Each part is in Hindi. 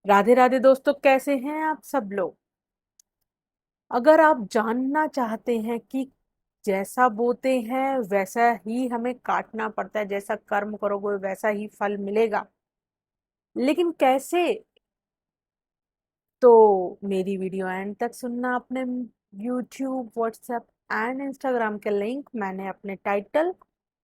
राधे राधे दोस्तों, कैसे हैं आप सब लोग। अगर आप जानना चाहते हैं कि जैसा बोते हैं वैसा ही हमें काटना पड़ता है, जैसा कर्म करोगे वैसा ही फल मिलेगा, लेकिन कैसे, तो मेरी वीडियो एंड तक सुनना। अपने YouTube, WhatsApp एंड Instagram के लिंक मैंने अपने टाइटल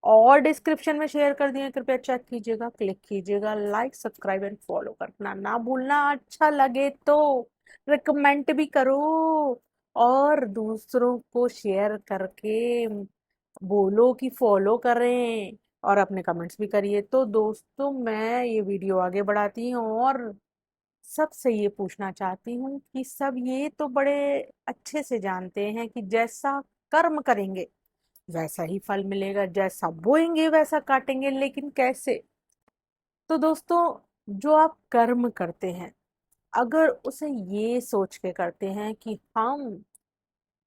और डिस्क्रिप्शन में शेयर कर दिए हैं। कृपया चेक कीजिएगा, क्लिक कीजिएगा, लाइक सब्सक्राइब एंड फॉलो करना ना भूलना। अच्छा लगे तो रिकमेंड भी करो और दूसरों को शेयर करके बोलो कि फॉलो करें, और अपने कमेंट्स भी करिए। तो दोस्तों, मैं ये वीडियो आगे बढ़ाती हूँ और सबसे ये पूछना चाहती हूँ कि सब ये तो बड़े अच्छे से जानते हैं कि जैसा कर्म करेंगे वैसा ही फल मिलेगा, जैसा बोएंगे वैसा काटेंगे, लेकिन कैसे। तो दोस्तों, जो आप कर्म करते हैं, अगर उसे ये सोच के करते हैं कि हम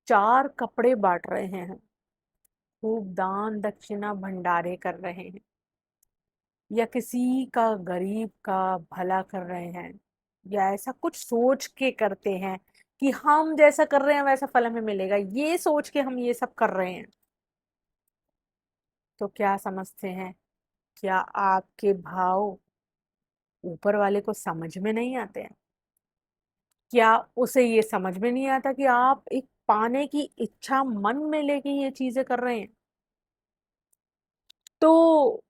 4 कपड़े बांट रहे हैं, खूब दान दक्षिणा भंडारे कर रहे हैं, या किसी का गरीब का भला कर रहे हैं, या ऐसा कुछ सोच के करते हैं कि हम जैसा कर रहे हैं वैसा फल हमें मिलेगा, ये सोच के हम ये सब कर रहे हैं, तो क्या समझते हैं, क्या आपके भाव ऊपर वाले को समझ में नहीं आते हैं? क्या उसे ये समझ में नहीं आता कि आप एक पाने की इच्छा मन में लेके ये चीजें कर रहे हैं? तो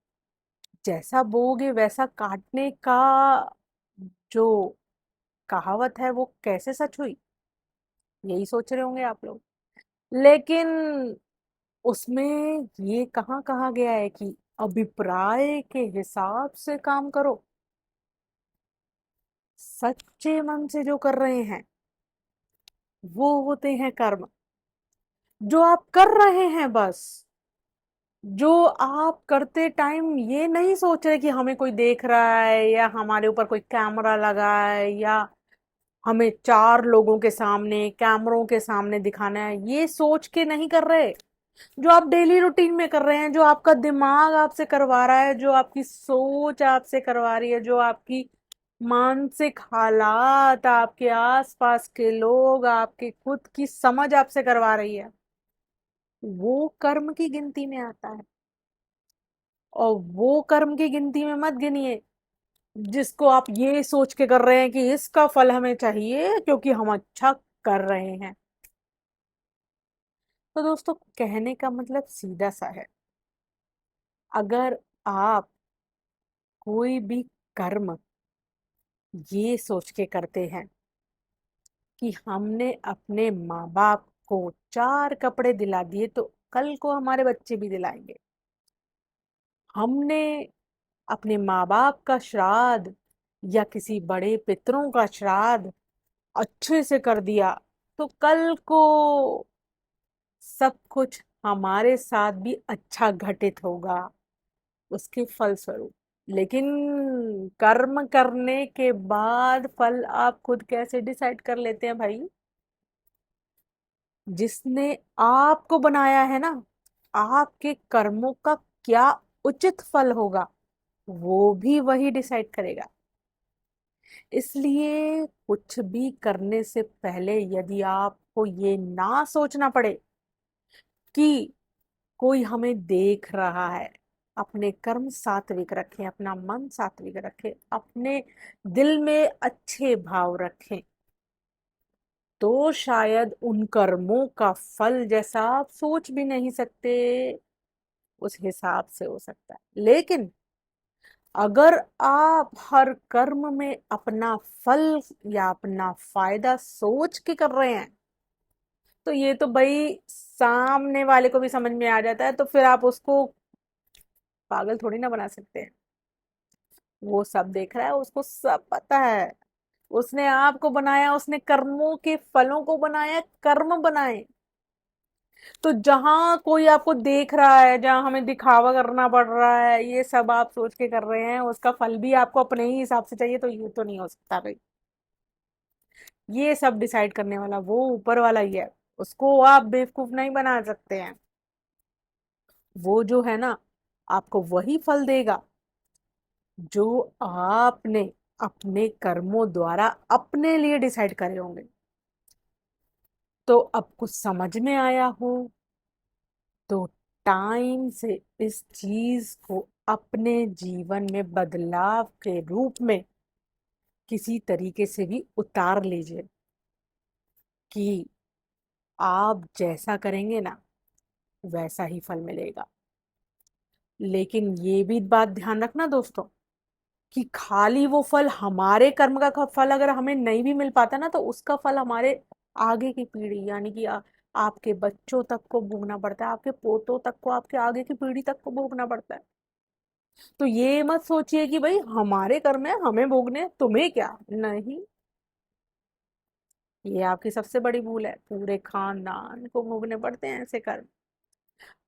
जैसा बोगे वैसा काटने का जो कहावत है वो कैसे सच हुई, यही सोच रहे होंगे आप लोग। लेकिन उसमें ये कहाँ कहा गया है कि अभिप्राय के हिसाब से काम करो। सच्चे मन से जो कर रहे हैं वो होते हैं कर्म। जो आप कर रहे हैं, बस जो आप करते टाइम ये नहीं सोच रहे कि हमें कोई देख रहा है, या हमारे ऊपर कोई कैमरा लगा है, या हमें 4 लोगों के सामने कैमरों के सामने दिखाना है, ये सोच के नहीं कर रहे। जो आप डेली रूटीन में कर रहे हैं, जो आपका दिमाग आपसे करवा रहा है, जो आपकी सोच आपसे करवा रही है, जो आपकी मानसिक हालात, आपके आसपास के लोग, आपके खुद की समझ आपसे करवा रही है, वो कर्म की गिनती में आता है। और वो कर्म की गिनती में मत गिनिए जिसको आप ये सोच के कर रहे हैं कि इसका फल हमें चाहिए क्योंकि हम अच्छा कर रहे हैं। तो दोस्तों, कहने का मतलब सीधा सा है, अगर आप कोई भी कर्म ये सोच के करते हैं कि हमने अपने माँ बाप को 4 कपड़े दिला दिए तो कल को हमारे बच्चे भी दिलाएंगे, हमने अपने माँ बाप का श्राद्ध या किसी बड़े पितरों का श्राद्ध अच्छे से कर दिया तो कल को सब कुछ हमारे साथ भी अच्छा घटित होगा उसके फलस्वरूप। लेकिन कर्म करने के बाद फल आप खुद कैसे डिसाइड कर लेते हैं भाई? जिसने आपको बनाया है ना, आपके कर्मों का क्या उचित फल होगा वो भी वही डिसाइड करेगा। इसलिए कुछ भी करने से पहले यदि आपको ये ना सोचना पड़े कि कोई हमें देख रहा है, अपने कर्म सात्विक रखें, अपना मन सात्विक रखें, अपने दिल में अच्छे भाव रखें, तो शायद उन कर्मों का फल जैसा आप सोच भी नहीं सकते उस हिसाब से हो सकता है। लेकिन अगर आप हर कर्म में अपना फल या अपना फायदा सोच के कर रहे हैं, तो ये तो भाई सामने वाले को भी समझ में आ जाता है, तो फिर आप उसको पागल थोड़ी ना बना सकते हैं। वो सब देख रहा है, उसको सब पता है। उसने आपको बनाया, उसने कर्मों के फलों को बनाया, कर्म बनाए। तो जहां कोई आपको देख रहा है, जहां हमें दिखावा करना पड़ रहा है, ये सब आप सोच के कर रहे हैं, उसका फल भी आपको अपने ही हिसाब से चाहिए, तो ये तो नहीं हो सकता भाई। ये सब डिसाइड करने वाला वो ऊपर वाला ही है, उसको आप बेवकूफ नहीं बना सकते हैं। वो जो है ना, आपको वही फल देगा जो आपने अपने कर्मों द्वारा अपने लिए डिसाइड करे होंगे। तो अब कुछ समझ में आया हो तो टाइम से इस चीज को अपने जीवन में बदलाव के रूप में किसी तरीके से भी उतार लीजिए कि आप जैसा करेंगे ना वैसा ही फल मिलेगा। लेकिन ये भी बात ध्यान रखना दोस्तों कि खाली वो फल, हमारे कर्म का फल अगर हमें नहीं भी मिल पाता ना, तो उसका फल हमारे आगे की पीढ़ी यानी कि आपके बच्चों तक को भोगना पड़ता है, आपके पोतों तक को, आपके आगे की पीढ़ी तक को भोगना पड़ता है। तो ये मत सोचिए कि भाई हमारे कर्म है हमें भोगने, तुम्हें क्या, नहीं। ये आपकी सबसे बड़ी भूल है, पूरे खानदान को भोगने पड़ते हैं ऐसे कर्म।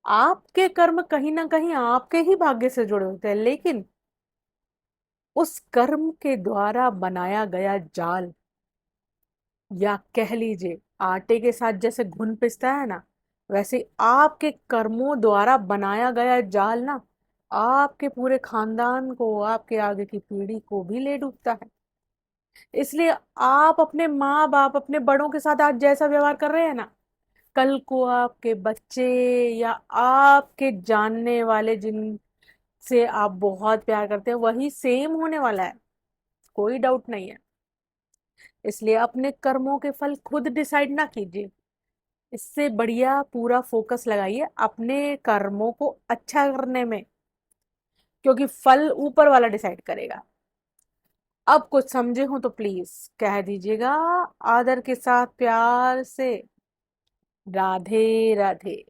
आपके कर्म कहीं ना कहीं आपके ही भाग्य से जुड़े होते हैं, लेकिन उस कर्म के द्वारा बनाया गया जाल, या कह लीजिए आटे के साथ जैसे घुन पिसता है ना, वैसे आपके कर्मों द्वारा बनाया गया जाल ना आपके पूरे खानदान को, आपके आगे की पीढ़ी को भी ले डूबता है। इसलिए आप अपने माँ बाप, अपने बड़ों के साथ आज जैसा व्यवहार कर रहे हैं ना, कल को आपके बच्चे या आपके जानने वाले जिन से आप बहुत प्यार करते हैं वही सेम होने वाला है, कोई डाउट नहीं है। इसलिए अपने कर्मों के फल खुद डिसाइड ना कीजिए, इससे बढ़िया पूरा फोकस लगाइए अपने कर्मों को अच्छा करने में, क्योंकि फल ऊपर वाला डिसाइड करेगा। अब कुछ समझे हो तो प्लीज कह दीजिएगा आदर के साथ, प्यार से, राधे राधे।